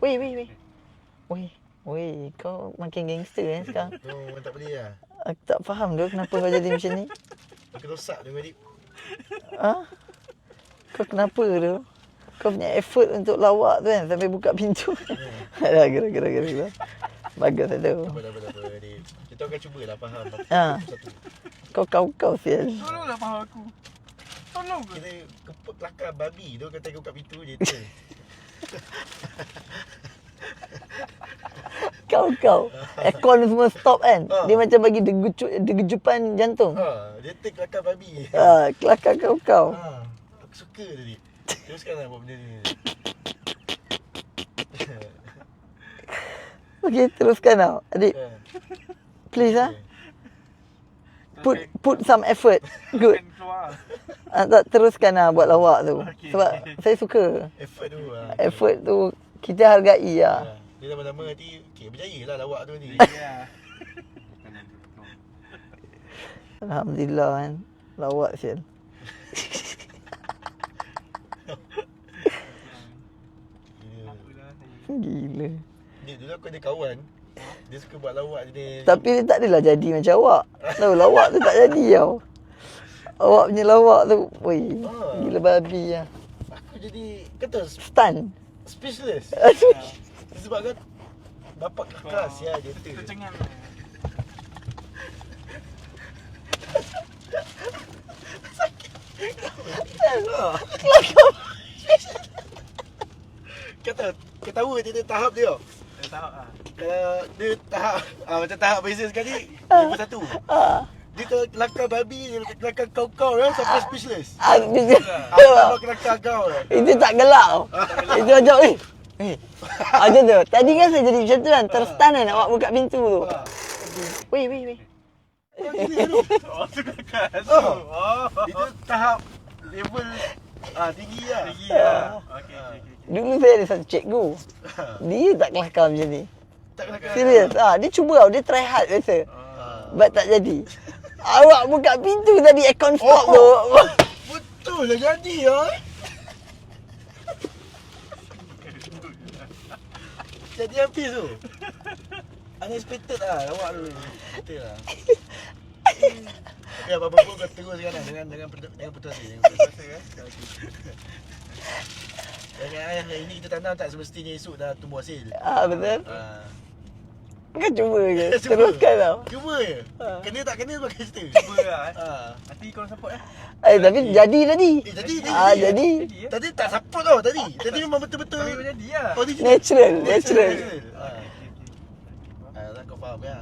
Weh. Weh, kau makin gangster sekarang. Oh, tak boleh lah. Aku tak faham tu kenapa kau jadi macam ni. Aku rosak tu, Adib. Ha? Kau kenapa tu? Kau punya effort untuk lawak tu kan sampai buka pintu. Dah, gerak. Bagus tu. Apa, Adib. Kita akan cubalah faham. Ha. Kau sial. Tolonglah faham aku. Tolong ke? Kita keput kelakar babi tu kata buka pintu je tu. Kau. Aircon semua stop kan. Dia macam bagi degujupan jantung. Dia take kelakar babi. Kelakar kau. Aku suka tadi. Teruskan lah buat benda ni. Okey, teruskan tau. Adik, please Put some effort. Good. Tak teruskan lah buat lawak tu. Okay. Sebab saya suka. Effort tu. Kita hargai lah. Dia lama-lama nanti berjaya lah lawak tu ni. Ya. Alhamdulillah kan. Lawak sial. Gila. Dia dulu aku ada kawan. Dia suka buat lawak jenis. Tapi dia tak adalah jadi macam awak. Tahu lawak tu tak jadi tau. Awak punya lawak tu, woi, gila babi lah. Aku jadi kata Stun. speechless. Sebab kan bapak keras ya dia tu. Tercengang. Kata ketawa dia tahap dia. Tahap ah. Kalau dia tahap macam tahap beza sekali level 1. Dia kalau kelakar babi, dia kelakar kau ya sampai speechless. Apa kelakar kau? Itu tak gelak tau. Itu macam macam tu. Tadi kan saya jadi macam tu kan. Terstun kan awak buka pintu tu. Weh. Oh, tu kelakar. Itu tahap level tinggi lah. Okey. Dulu saya ada satu cikgu. Dia tak kelakar macam ni. Tak kelakar. Serius. Dia cuba tau. Dia try hard biasa. But tak jadi. Awak buka pintu tadi aircon stop tu. Betul lah jadi ya. Jadi habis tu. Unexpected lah awak tu. Betul lah. Ya apa-apa pun kau teruskan lah dengan putus hati. Jangan hari ni kita tanam tak semestinya esok dah tumbuh hasil. Betul. Kau cuba je. Teruskan tau. Cuba je. Kena tak kena pakai cerita. Cuba lah. Nanti korang support Tapi jadi tadi. Jadi. Jadi. Tadi tak support tau tadi. Tadi memang betul-betul. Tapi jadi lah. Natural. Kau faham ya.